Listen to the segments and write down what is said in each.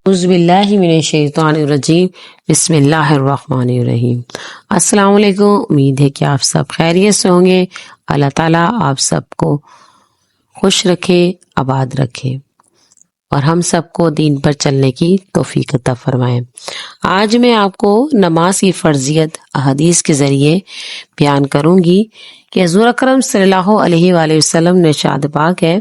اعوذ باللہ من الشیطان الرجیم بسم اللہ الرحمن الرحیم۔ السلام علیکم، امید ہے کہ آپ سب خیریت سے ہوں گے۔ اللہ تعالیٰ آپ سب کو خوش رکھے، آباد رکھے اور ہم سب کو دین پر چلنے کی توفیق عطا فرمائے۔ آج میں آپ کو نماز کی فرضیت احادیث کے ذریعے بیان کروں گی کہ حضور اکرم صلی اللہ علیہ وآلہ وسلم نے ارشاد پاک ہے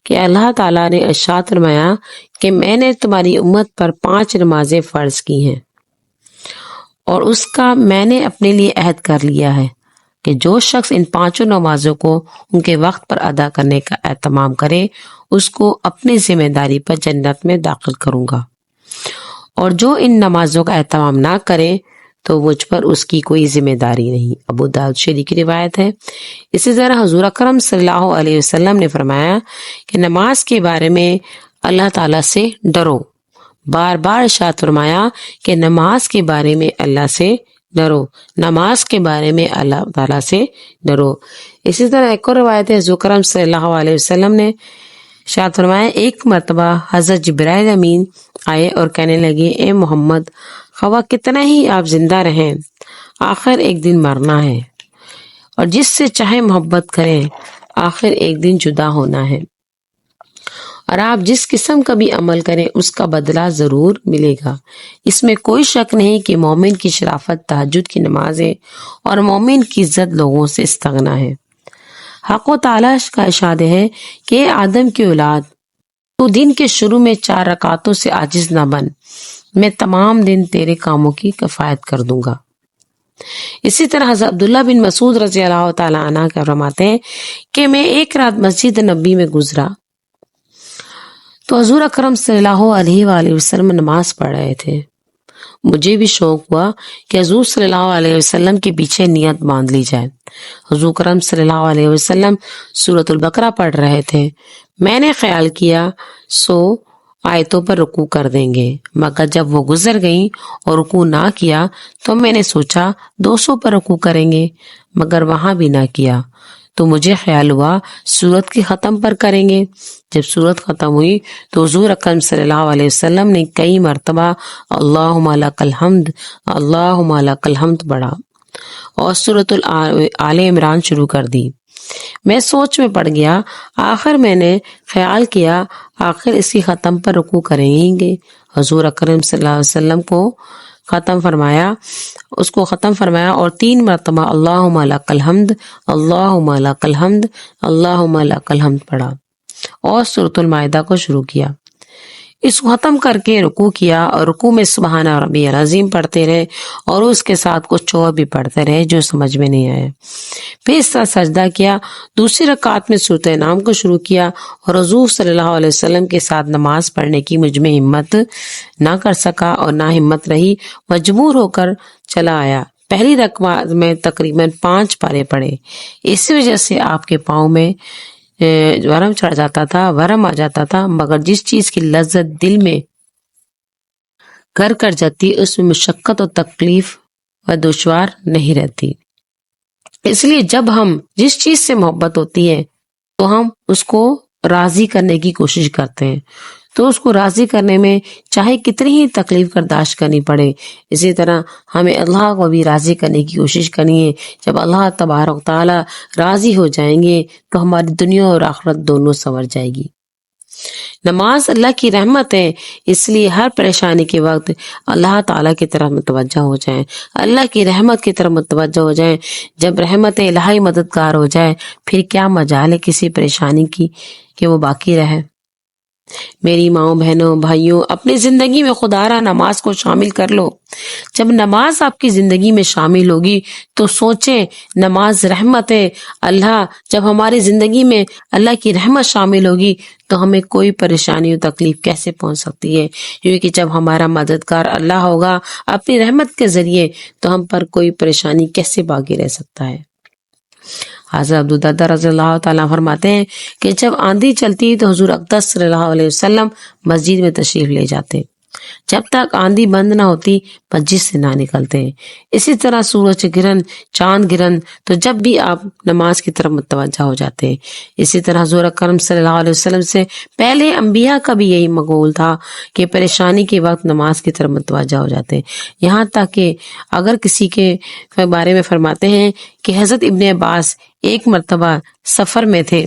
کہ اللہ تعالیٰ نے ارشاد فرمایا کہ میں نے تمہاری امت پر 5 نمازیں فرض کی ہیں اور اس کا میں نے اپنے لیے عہد کر لیا ہے کہ جو شخص ان 5 نمازوں کو ان کے وقت پر ادا کرنے کا اہتمام کرے اس کو اپنی ذمہ داری پر جنت میں داخل کروں گا، اور جو ان نمازوں کا اہتمام نہ کرے تو مجھ پر اس کی کوئی ذمہ داری نہیں۔ ابو داؤد شریف کی روایت ہے۔ اسی طرح حضور اکرم صلی اللہ علیہ وسلم نے فرمایا کہ نماز کے بارے میں اللہ تعالیٰ سے ڈرو، بار بار ارشاد فرمایا کہ نماز کے بارے میں اللہ سے ڈرو، نماز کے بارے میں اللہ تعالیٰ سے ڈرو۔ اسی طرح ایک اور روایت ہے، حضور اکرم صلی اللہ علیہ وسلم نے ارشاد فرمایا ایک مرتبہ حضرت جبرائیل امین آئے اور کہنے لگے اے محمد، خواہ کتنا ہی آپ زندہ رہیں آخر ایک دن مرنا ہے، اور جس سے چاہے محبت کریں آخر ایک دن جدا ہونا ہے، اور آپ جس قسم کا بھی عمل کریں اس کا بدلہ ضرور ملے گا۔ اس میں کوئی شک نہیں کہ مومن کی شرافت تہجد کی نمازیں اور مومن کی عزت لوگوں سے استغنا ہے۔ حق و تعالیٰ کا ارشاد ہے کہ آدم کی اولاد، تو دن کے شروع میں 4 رکعتوں سے عاجز نہ بن، میں تمام دن تیرے کاموں کی کفایت کر دوں گا۔ اسی طرح حضرت عبداللہ بن مسعود رضی اللہ تعالیٰ عنہ کا فرماتے ہیں کہ میں ایک رات مسجد نبی میں گزرا تو حضور اکرم صلی اللہ علیہ وآلہ وسلم نماز پڑھ رہے تھے۔ مجھے بھی شوق ہوا کہ حضور صلی اللہ علیہ وسلم کے پیچھے نیت باندھ لی جائے۔ حضور اکرم صلی اللہ علیہ وسلم سورۃ البقرہ پڑھ رہے تھے۔ میں نے خیال کیا 100 آیتوں پر رکوع کر دیں گے، مگر جب وہ گزر گئیں اور رکوع نہ کیا تو میں نے سوچا 200 پر رکوع کریں گے، مگر وہاں بھی نہ کیا، تو مجھے خیال ہوا سورت کی ختم پر کریں گے۔ جب سورت ختم ہوئی تو حضور اکرم صلی اللہ علیہ وسلم نے کئی مرتبہ اللہم لک الحمد اللہم لک الحمد پڑھا اور سورۃ آل عمران شروع کر دی۔ میں سوچ میں پڑ گیا، آخر میں نے خیال کیا آخر اس کی ختم پر رکوع کریں گے۔ حضور اکرم صلی اللہ علیہ وسلم کو ختم فرمایا اور 3 مرتبہ اللہم لک الحمد اللہم لک الحمد اللہم لک الحمد پڑھا اور سورۃ المائدہ کو شروع کیا۔ اس کو ختم کر کے رکوع کیا اور رکوع میں سبحان ربی العظیم پڑھتے رہے اور اس کے ساتھ کچھ اور بھی پڑھتے رہے جو سمجھ میں نہیں آیا۔ پھر اس طرح سجدہ کیا، دوسری رکعت میں سورۃ انعام کو شروع کیا اور حضور صلی اللہ علیہ وسلم کے ساتھ نماز پڑھنے کی مجھ میں ہمت نہ کر سکا اور نہ ہمت رہی، مجبور ہو کر چلا آیا۔ پہلی رکعت میں تقریباً 5 پارے پڑھے، اسی وجہ سے آپ کے پاؤں میں ورم چڑھ جاتا تھا، ورم آ جاتا تھا، مگر جس چیز کی لذت دل میں گھر کر جاتی اس میں مشقت اور تکلیف و دشوار نہیں رہتی۔ اس لیے جب ہم جس چیز سے محبت ہوتی ہے تو ہم اس کو راضی کرنے کی کوشش کرتے ہیں، تو اس کو راضی کرنے میں چاہے کتنی ہی تکلیف برداشت کرنی پڑے، اسی طرح ہمیں اللہ کو بھی راضی کرنے کی کوشش کرنی ہے۔ جب اللہ تبارک و تعالی راضی ہو جائیں گے تو ہماری دنیا اور آخرت دونوں سنور جائے گی۔ نماز اللہ کی رحمت ہے، اس لیے ہر پریشانی کے وقت اللہ تعالیٰ کی طرف متوجہ ہو جائیں، اللہ کی رحمت کی طرف متوجہ ہو جائیں۔ جب رحمت الہی مددگار ہو جائے پھر کیا مجال ہے کسی پریشانی کی کہ وہ باقی رہے۔ میری ماؤں بہنوں بھائیوں، اپنی زندگی میں خدا را نماز کو شامل کر لو۔ جب نماز آپ کی زندگی میں شامل ہوگی تو سوچیں، نماز رحمت ہے۔ اللہ جب ہماری زندگی میں اللہ کی رحمت شامل ہوگی تو ہمیں کوئی پریشانی و تکلیف کیسے پہنچ سکتی ہے، کیونکہ جب ہمارا مددگار اللہ ہوگا اپنی رحمت کے ذریعے تو ہم پر کوئی پریشانی کیسے باقی رہ سکتا ہے۔ حضرت ابوالدرداء رضی اللہ تعالیٰ فرماتے ہیں کہ جب آندھی چلتی تو حضور اقدس صلی اللہ علیہ وسلم مسجد میں تشریف لے جاتے جب تک آندھی بند نہ ہوتی مسجد سے نہ نکلتے. اسی طرح سورج گرہن، چاند گرہن تو جب بھی آپ نماز کی طرف متوجہ ہو جاتے. اسی طرح حضور اکرم صلی اللہ علیہ وسلم سے پہلے انبیاء کا بھی یہی مقول تھا کہ پریشانی کے وقت نماز کی طرف متوجہ ہو جاتے. یہاں تک کہ اگر کسی کے بارے میں فرماتے ہیں کہ حضرت ابن عباس ایک مرتبہ سفر میں تھے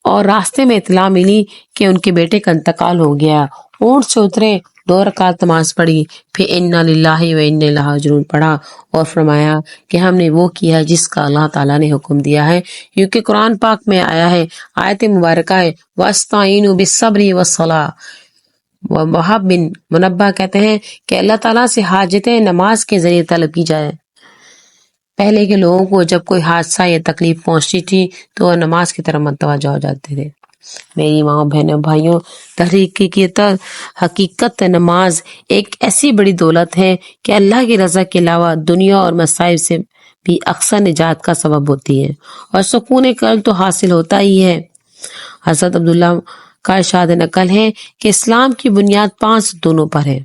اور راستے میں اطلاع ملی کہ ان کے بیٹے کا انتقال ہو گیا. اونٹ سے اترے، 2 رکعت نماز پڑھی، پھر انا للہ و انا الیہ راجعون پڑھا اور فرمایا کہ ہم نے وہ کیا جس کا اللہ تعالیٰ نے حکم دیا ہے، کیونکہ قرآن پاک میں آیا ہے، آیت مبارکہ ہے وَاسْتَعِینُوا بِالصَّبْرِ وَالصَّلَاةِ. وہب بن منبہ کہتے ہیں کہ اللہ تعالیٰ سے حاجتیں نماز کے ذریعے طلب کی جائے. پہلے کے لوگوں کو جب کوئی حادثہ یا تکلیف پہنچتی تھی تو وہ نماز کی طرف متوجہ ہو جاتے تھے. میری ماں بہنوں بھائیوں، حقیقت نماز ایک ایسی بڑی دولت ہے کہ اللہ کی رضا کے علاوہ دنیا اور مصائب سے بھی اکثر نجات کا سبب ہوتی ہے اور سکون قلب تو حاصل ہوتا ہی ہے. حضرت عبداللہ کا ارشاد نقل ہے کہ اسلام کی بنیاد 5 ستونوں پر ہے.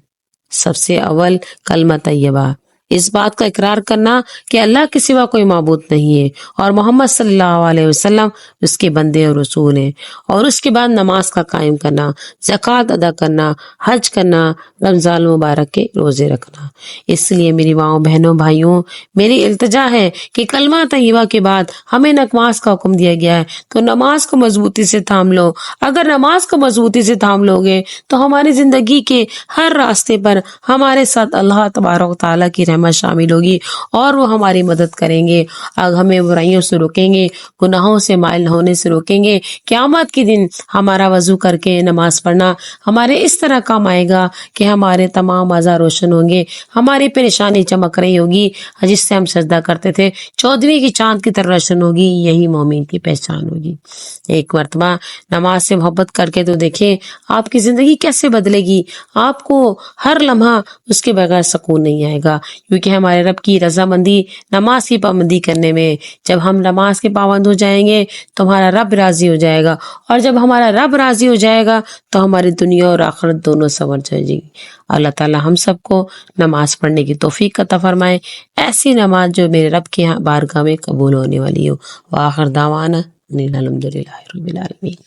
سب سے اول کلمہ طیبہ، اس بات کا اقرار کرنا کہ اللہ کے سوا کوئی معبود نہیں ہے اور محمد صلی اللہ علیہ وسلم اس کے بندے اور رسول ہیں. اور اس کے بعد نماز کا قائم کرنا، زکوٰۃ ادا کرنا، حج کرنا، رمضان مبارک کے روزے رکھنا. اس لیے میری ماؤں بہنوں بھائیوں، میری التجا ہے کہ کلمہ طیبہ کے بعد ہمیں نماز کا حکم دیا گیا ہے تو نماز کو مضبوطی سے تھام لو. اگر نماز کو مضبوطی سے تھام لو گے تو ہماری زندگی کے ہر راستے پر ہمارے ساتھ اللہ تبارک و تعالیٰ کی رحمت شامل ہوگی اور وہ ہماری مدد کریں گے، ہمیں برائیوں سے روکیں گے، گناہوں سے مائل ہونے سے روکیں گے. قیامت کے دن ہمارا وضو کر کے نماز پڑھنا ہمارے اس طرح کام آئے گا کہ ہمارے تمام اعضاء روشن ہوں گے، ہماری پریشانی چمک رہی ہوگی، جس سے ہم سجدہ کرتے تھے 14ویں کی چاند کی طرح روشن ہوگی. یہی مومن کی پہچان ہوگی. ایک مرتبہ نماز سے محبت کر کے تو دیکھیں آپ کی زندگی کیسے بدلے گی. آپ کو ہر لمحہ اس کے بغیر سکون نہیں آئے گا، کیونکہ ہمارے رب کی رضامندی نماز کی پابندی کرنے میں. جب ہم نماز کے پابند ہو جائیں گے تو ہمارا رب راضی ہو جائے گا، اور جب ہمارا رب راضی ہو جائے گا تو ہماری دنیا اور آخرت دونوں سنور جائے گی. اللہ تعالی ہم سب کو نماز پڑھنے کی توفیق عطا فرمائے، ایسی نماز جو میرے رب کے بارگاہ میں قبول ہونے والی ہو. وآخر دعوانا الحمدللہ رب العالمین.